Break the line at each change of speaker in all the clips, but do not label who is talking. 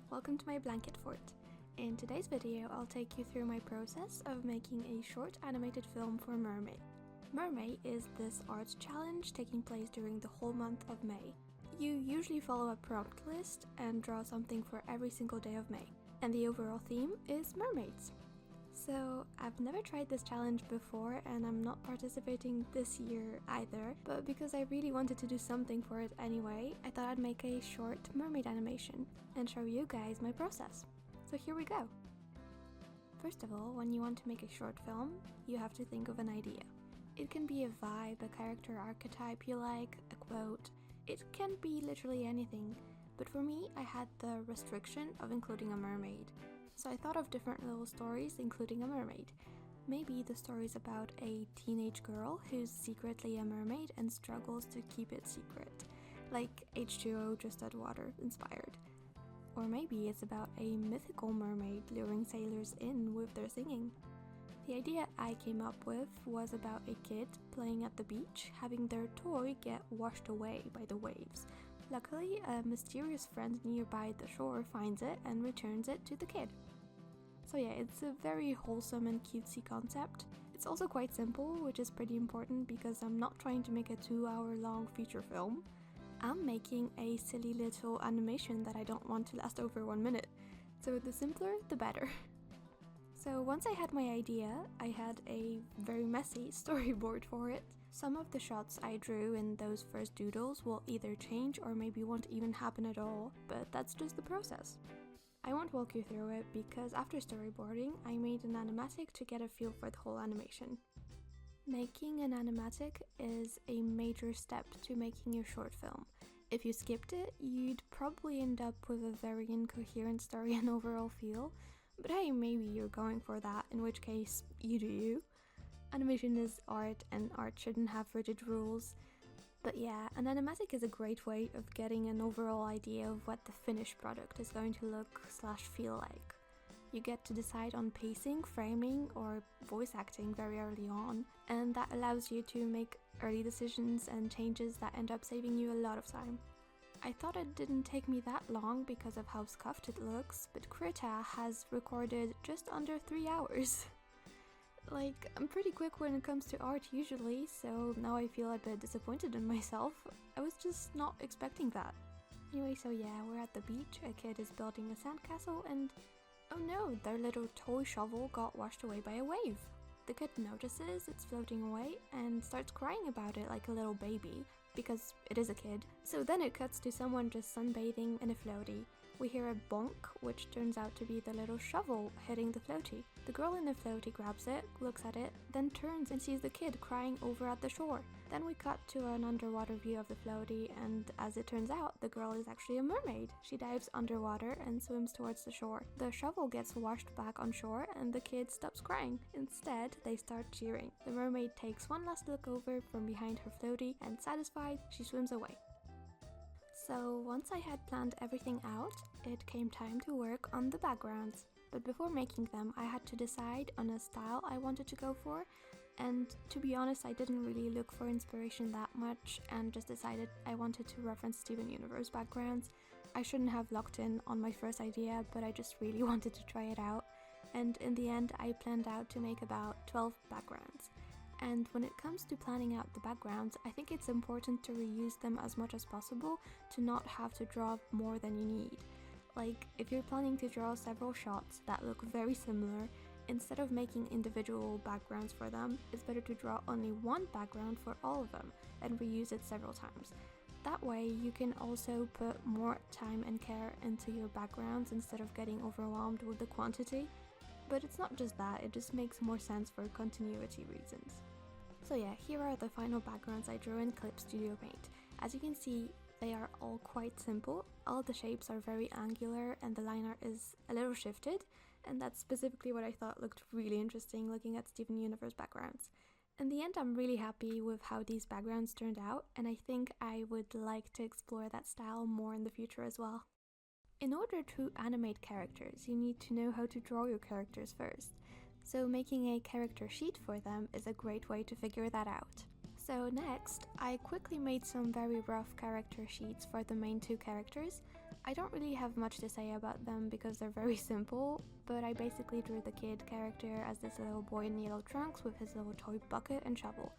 welcome to my blanket fort. In today's video, I'll take you through my process of making a short animated film for Mermay. Mermay is this art challenge taking place during the whole month of May. You usually follow a prompt list and draw something for every single day of May, and the overall theme is mermaids. So, I've never tried this challenge before and I'm not participating this year either, but because I really wanted to do something for it anyway, I thought I'd make a short mermaid animation and show you guys my process. So here we go! First of all, when you want to make a short film, you have to think of an idea. It can be a vibe, a character archetype you like, a quote. It can be literally anything, but for me, I had the restriction of including a mermaid. So I thought of different little stories, including a mermaid. Maybe the story's about a teenage girl who's secretly a mermaid and struggles to keep it secret, like H2O just add water inspired. Or maybe it's about a mythical mermaid luring sailors in with their singing. The idea I came up with was about a kid playing at the beach, having their toy get washed away by the waves. Luckily, a mysterious friend nearby the shore finds it and returns it to the kid. So yeah, it's a very wholesome and cutesy concept. It's also quite simple, which is pretty important because I'm not trying to make a 2-hour-long feature film. I'm making a silly little animation that I don't want to last over 1 minute. So the simpler, the better. So once I had my idea, I had a very messy storyboard for it. Some of the shots I drew in those first doodles will either change or maybe won't even happen at all, but that's just the process. I won't walk you through it because after storyboarding, I made an animatic to get a feel for the whole animation. Making an animatic is a major step to making your short film. If you skipped it, you'd probably end up with a very incoherent story and overall feel. But hey, maybe you're going for that, in which case, you do you. Animation is art, and art shouldn't have rigid rules. But yeah, an animatic is a great way of getting an overall idea of what the finished product is going to look/feel like. You get to decide on pacing, framing, or voice acting very early on, and that allows you to make early decisions and changes that end up saving you a lot of time. I thought it didn't take me that long because of how scuffed it looks, but Krita has recorded just under 3 hours. Like, I'm pretty quick when it comes to art usually, so now I feel a bit disappointed in myself. I was just not expecting that. Anyway, so yeah, we're at the beach, a kid is building a sandcastle and oh no, their little toy shovel got washed away by a wave. The kid notices it's floating away and starts crying about it like a little baby, because it is a kid. So then it cuts to someone just sunbathing in a floaty. We hear a bonk, which turns out to be the little shovel hitting the floaty. The girl in the floaty grabs it, looks at it, then turns and sees the kid crying over at the shore. Then we cut to an underwater view of the floaty, and as it turns out, the girl is actually a mermaid. She dives underwater and swims towards the shore. The shovel gets washed back on shore and the kid stops crying. Instead, they start cheering. The mermaid takes one last look over from behind her floaty and satisfied, she swims away. So once I had planned everything out, it came time to work on the backgrounds. But before making them, I had to decide on a style I wanted to go for, and to be honest, I didn't really look for inspiration that much and just decided I wanted to reference Steven Universe backgrounds. I shouldn't have locked in on my first idea, but I just really wanted to try it out, and in the end I planned out to make about 12 backgrounds. And when it comes to planning out the backgrounds, I think it's important to reuse them as much as possible to not have to draw more than you need. Like, if you're planning to draw several shots that look very similar, instead of making individual backgrounds for them, it's better to draw only one background for all of them and reuse it several times. That way, you can also put more time and care into your backgrounds instead of getting overwhelmed with the quantity. But it's not just that, it just makes more sense for continuity reasons. So yeah, here are the final backgrounds I drew in Clip Studio Paint. As you can see, they are all quite simple. All the shapes are very angular and the line art is a little shifted, and that's specifically what I thought looked really interesting looking at Steven Universe backgrounds. In the end, I'm really happy with how these backgrounds turned out, and I think I would like to explore that style more in the future as well. In order to animate characters, you need to know how to draw your characters first, so making a character sheet for them is a great way to figure that out. So next, I quickly made some very rough character sheets for the main two characters. I don't really have much to say about them because they're very simple, but I basically drew the kid character as this little boy in yellow trunks with his little toy bucket and shovel.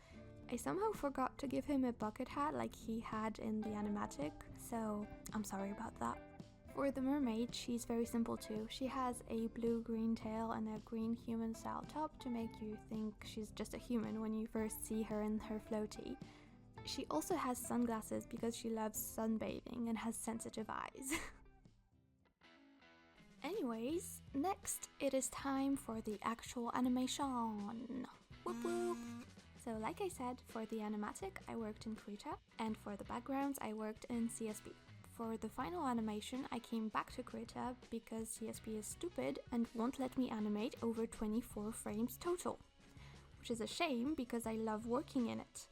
I somehow forgot to give him a bucket hat like he had in the Animatic, so I'm sorry about that. For the mermaid, she's very simple too. She has a blue-green tail and a green human-style top to make you think she's just a human when you first see her in her floaty. She also has sunglasses because she loves sunbathing and has sensitive eyes. Anyways, next it is time for the actual animation. Whoop whoop! So like I said, for the Animatic I worked in Krita, and for the backgrounds I worked in CSP. For the final animation I came back to Krita because CSP is stupid and won't let me animate over 24 frames total. Which is a shame because I love working in it.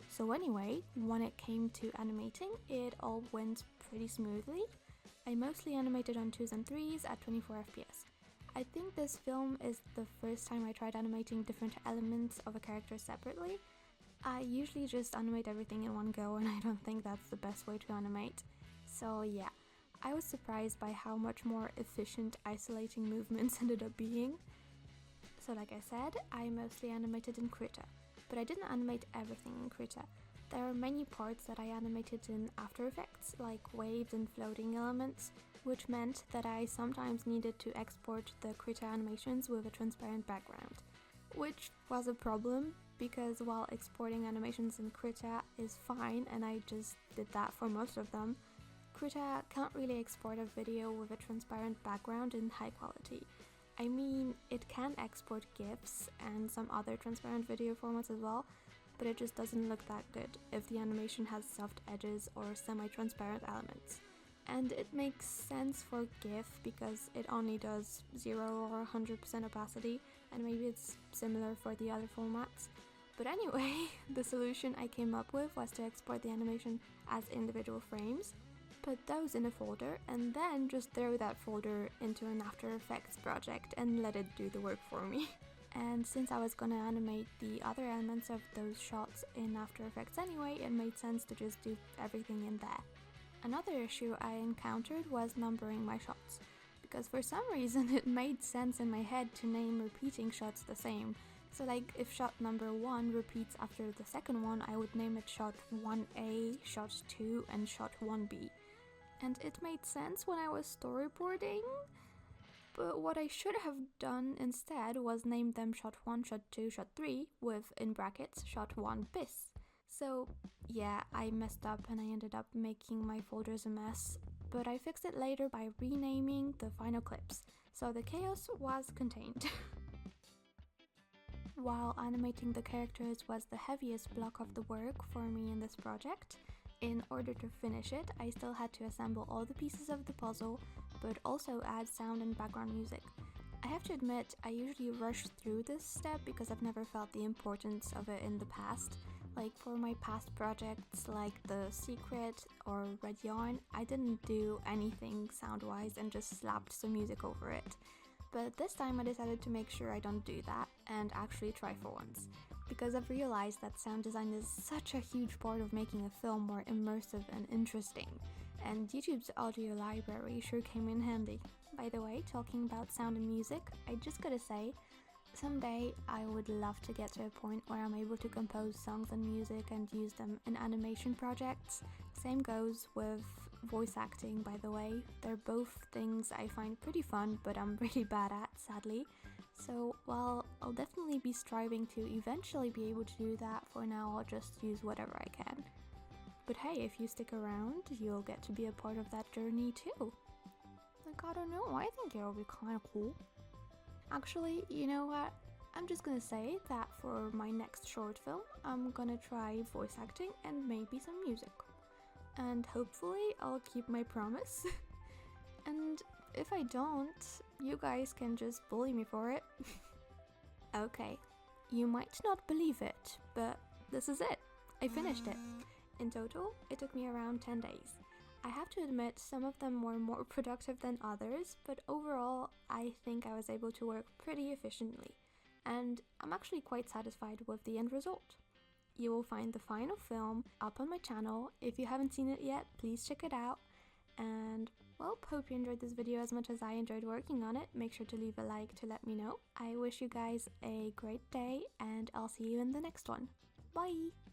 So anyway, when it came to animating, it all went pretty smoothly. I mostly animated on 2s and 3s at 24 FPS. I think this film is the first time I tried animating different elements of a character separately. I usually just animate everything in one go and I don't think that's the best way to animate. So yeah, I was surprised by how much more efficient isolating movements ended up being. So like I said, I mostly animated in Krita, but I didn't animate everything in Krita. There are many parts that I animated in After Effects, like waves and floating elements, which meant that I sometimes needed to export the Krita animations with a transparent background. Which was a problem, because while exporting animations in Krita is fine, and I just did that for most of them, Krita can't really export a video with a transparent background in high quality. I mean, it can export GIFs and some other transparent video formats as well, but it just doesn't look that good if the animation has soft edges or semi-transparent elements. And it makes sense for GIF because it only does 0 or 100% opacity, and maybe it's similar for the other formats. But anyway, the solution I came up with was to export the animation as individual frames, put those in a folder, and then just throw that folder into an After Effects project and let it do the work for me. And since I was gonna animate the other elements of those shots in After Effects anyway, it made sense to just do everything in there. Another issue I encountered was numbering my shots, because for some reason it made sense in my head to name repeating shots the same. So like if shot number 1 repeats after the second one, I would name it shot 1A, shot 2 and shot 1B. And it made sense when I was storyboarding, but what I should have done instead was name them shot 1, shot 2, shot 3 with, in brackets, shot 1 bis. So yeah, I messed up and I ended up making my folders a mess, but I fixed it later by renaming the final clips, so the chaos was contained. While animating the characters was the heaviest block of the work for me in this project, in order to finish it, I still had to assemble all the pieces of the puzzle, but also add sound and background music. I have to admit, I usually rush through this step because I've never felt the importance of it in the past. Like for my past projects like The Secret or Red Yarn, I didn't do anything sound-wise and just slapped some music over it. But this time I decided to make sure I don't do that and actually try for once, because I've realized that sound design is such a huge part of making a film more immersive and interesting, and YouTube's audio library sure came in handy. By the way, talking about sound and music, I just gotta say, someday I would love to get to a point where I'm able to compose songs and music and use them in animation projects. Same goes with voice acting, by the way. They're both things I find pretty fun, but I'm really bad at, sadly. So while I'll definitely be striving to eventually be able to do that, for now I'll just use whatever I can. But hey, if you stick around, you'll get to be a part of that journey too. Like, I don't know, I think it'll be kinda cool. Actually, you know what? I'm just gonna say that for my next short film, I'm gonna try voice acting and maybe some music. And hopefully I'll keep my promise. And if I don't, you guys can just bully me for it. Okay, you might not believe it, but this is it. I finished it. In total, it took me around 10 days. I have to admit, some of them were more productive than others, but overall, I think I was able to work pretty efficiently. And I'm actually quite satisfied with the end result. You will find the final film up on my channel. If you haven't seen it yet, please check it out. And help. Hope you enjoyed this video as much as I enjoyed working on it. Make sure to leave a like to let me know. I wish you guys a great day, and I'll see you in the next one. Bye!